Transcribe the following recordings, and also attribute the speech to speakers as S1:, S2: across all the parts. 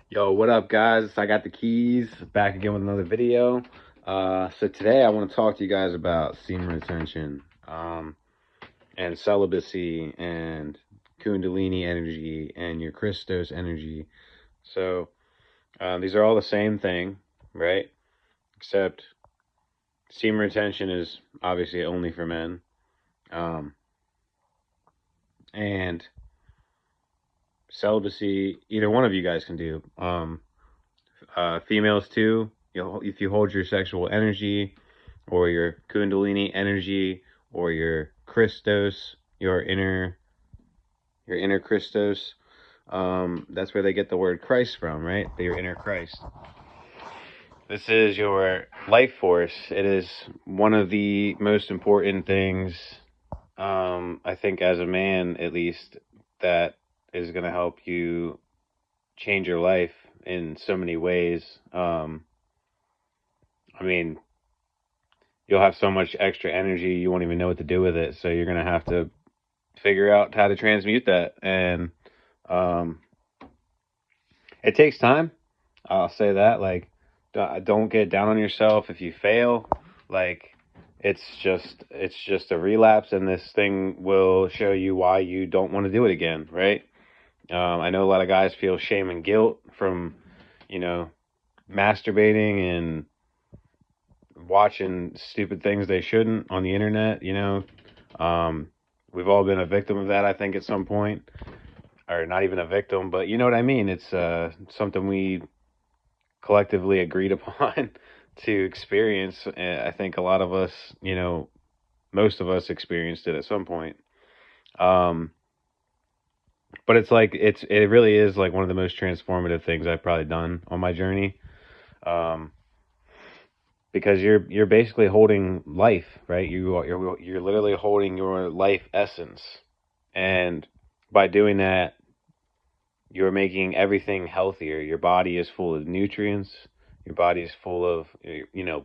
S1: Yo, what up, guys? I got the keys back again with another video. So today I want to talk to you guys about semen retention, and celibacy, and Kundalini energy, and your Christos energy. So these are all the same thing, right? Except semen retention is obviously only for men, um, and celibacy either one of you guys can do. Females too. If you hold your sexual energy, or your Kundalini energy, or your Christos, your inner Christos. That's where they get the word Christ from, right? Your inner Christ. This is your life force. It is one of the most important things, I think, as a man at least, that is going to help you change your life in so many ways. I mean, you'll have so much extra energy, you won't even know what to do with it. So you're going to have to figure out how to transmute that. And um, it takes time. I'll say that. Like, don't get down on yourself if you fail. Like, it's just a relapse, and this thing will show you why you don't want to do it again, right? I know a lot of guys feel shame and guilt from, you know, masturbating and watching stupid things they shouldn't on the internet. Um, we've all been a victim of that, I think, at some point, or not even a victim, but you know what I mean. It's something we collectively agreed upon to experience. I think a lot of us, most of us experienced it at some point. Um, but it's like it really is like one of the most transformative things I've probably done on my journey. Um, because you're basically holding life, right? You're literally holding your life essence, and by doing that, you're making everything healthier. Your body is full of nutrients. Your body is full of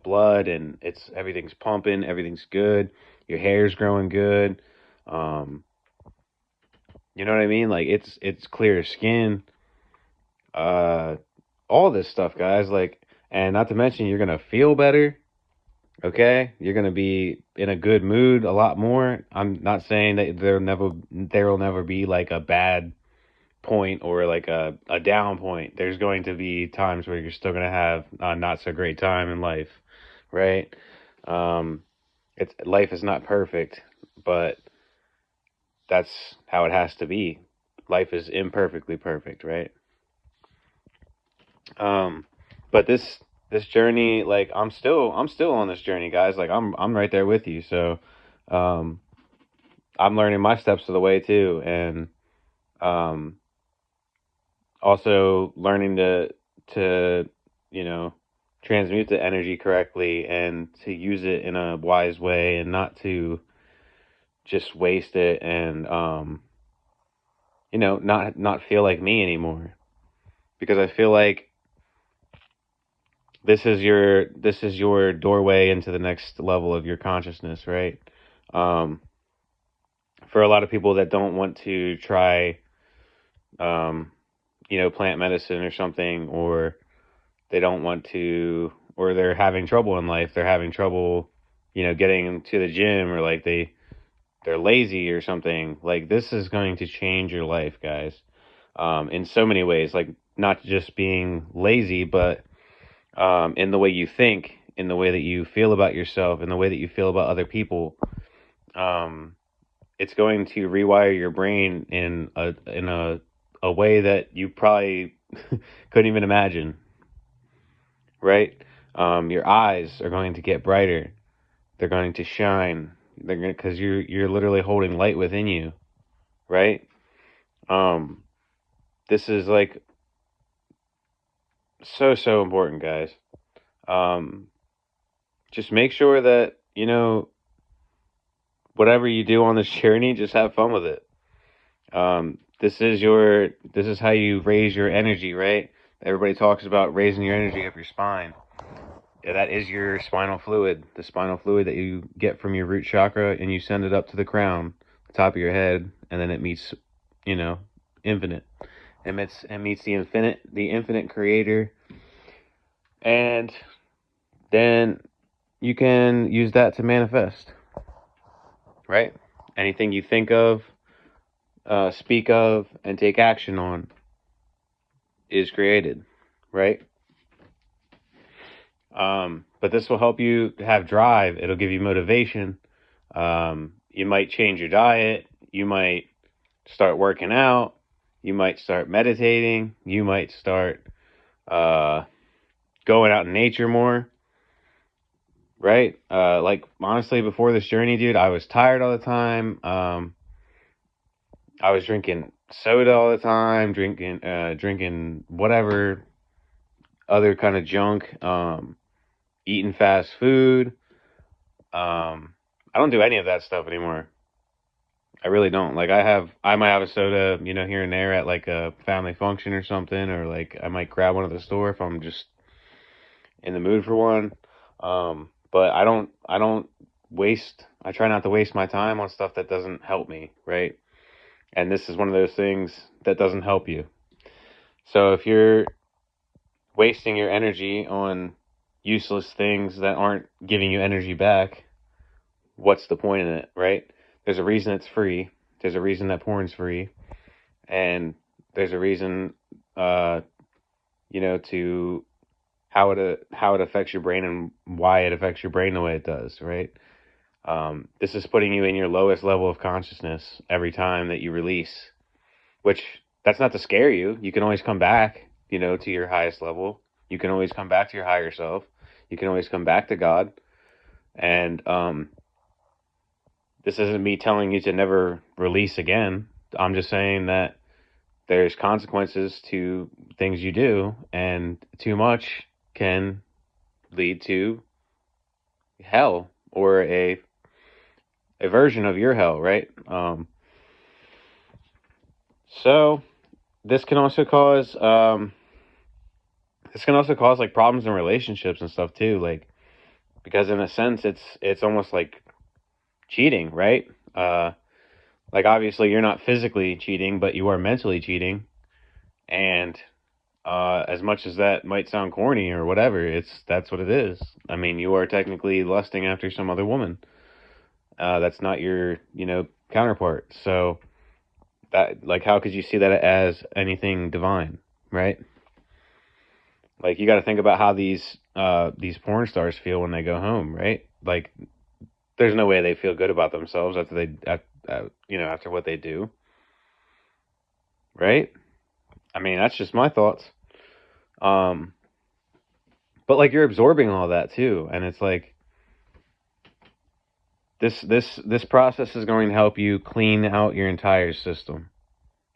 S1: blood, and everything's pumping. Everything's good. Your hair's growing good. Um, you know what I mean? Like it's clear skin. Uh, all this stuff, guys. Like, and not to mention, you're gonna feel better. Okay, you're gonna be in a good mood a lot more. I'm not saying that there will never be like a bad point or like a down point. There's going to be times where you're still gonna have a not so great time in life, right? Um, it's life is not perfect, but that's how it has to be. Life is imperfectly perfect, right? Um, but this journey, like I'm still on this journey, guys. Like I'm right there with you. So, um, I'm learning my steps of the way too, and um, also learning to you know transmute the energy correctly and to use it in a wise way and not to just waste it and not feel like me anymore, because I feel like this is your doorway into the next level of your consciousness, right? um for a lot of people that don't want to try um plant medicine or something, or they don't want to, or they're having trouble in life, they're having trouble getting to the gym, or like they're lazy or something, like this is going to change your life, guys, in so many ways, like not just being lazy, but in the way you think, in the way that you feel about yourself, in the way that you feel about other people. um it's going to rewire your brain in a way that you probably couldn't even imagine, right? Your eyes are going to get brighter. They're going to shine. They're going because you're literally holding light within you, right? Um, this is like so important, guys. Um, just make sure that whatever you do on this journey, just have fun with it. This is how you raise your energy, right? Everybody talks about raising your energy up your spine. Yeah, that is your spinal fluid, the spinal fluid that you get from your root chakra, and you send it up to the crown, the top of your head, and then it meets, you know, infinite. and meets the infinite creator, and then you can use that to manifest, right? Anything you think of, speak of, and take action on is created, right? But this will help you have drive. It'll give you motivation. You might change your diet. You might start working out. You might start meditating. You might start uh, going out in nature more, right? Like honestly, before this journey, dude, I was tired all the time. I was drinking soda all the time, drinking whatever other kind of junk, eating fast food. I don't do any of that stuff anymore. I really don't. Like I might have a soda, here and there at like a family function or something, or like I might grab one at the store if I'm just in the mood for one. But I don't waste. I try not to waste my time on stuff that doesn't help me, right? And this is one of those things that doesn't help you. So if you're wasting your energy on useless things that aren't giving you energy back, what's the point in it, right? There's a reason it's free. There's a reason that porn's free, and there's a reason, to how it affects your brain and why it affects your brain the way it does, right? This is putting you in your lowest level of consciousness every time that you release, which that's not to scare you. You can always come back, to your highest level. You can always come back to your higher self. You can always come back to God. And this isn't me telling you to never release again. I'm just saying that there's consequences to things you do, and too much can lead to hell or a version of your hell, right? So this can also cause like problems in relationships and stuff too, like because in a sense it's almost like cheating, right? Like obviously you're not physically cheating, but you are mentally cheating, and as much as that might sound corny or whatever, that's what it is. I mean, you are technically lusting after some other woman. That's not your, counterpart. So that, like, how could you see that as anything divine, right? Like, you got to think about how these porn stars feel when they go home, right? Like, there's no way they feel good about themselves after what they do, right? I mean, that's just my thoughts. Um, but like you're absorbing all that too, and it's like this process is going to help you clean out your entire system,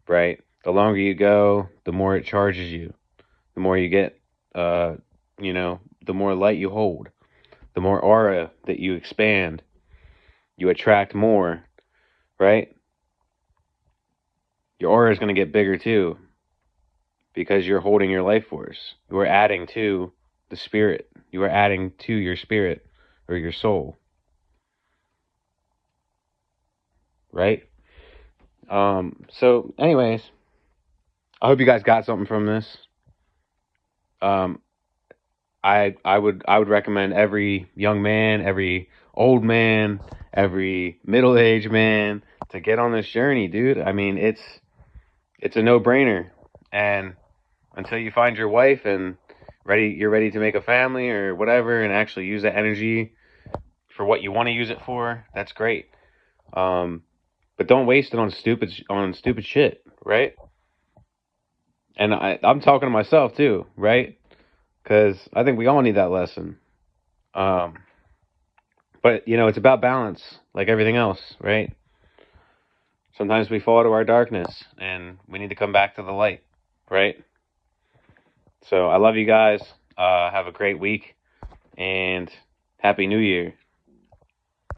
S1: right? The longer you go, the more it charges you. The more you get, the more light you hold, the more aura that you expand, you attract more, right? Your aura is going to get bigger too because you're holding your life force. You are adding to the spirit. You are adding to your spirit or your soul, right? So anyways, I hope you guys got something from this. Um, I would recommend every young man, every old man, every middle-aged man to get on this journey, dude. I mean, it's a no-brainer. And until you find your wife and you're ready to make a family or whatever and actually use that energy for what you want to use it for, that's great. But don't waste it on stupid shit, right? And I'm talking to myself too, right? Because I think we all need that lesson. Um, but it's about balance, like everything else, right? Sometimes we fall to our darkness, and we need to come back to the light, right? So I love you guys. Have a great week, and Happy New Year.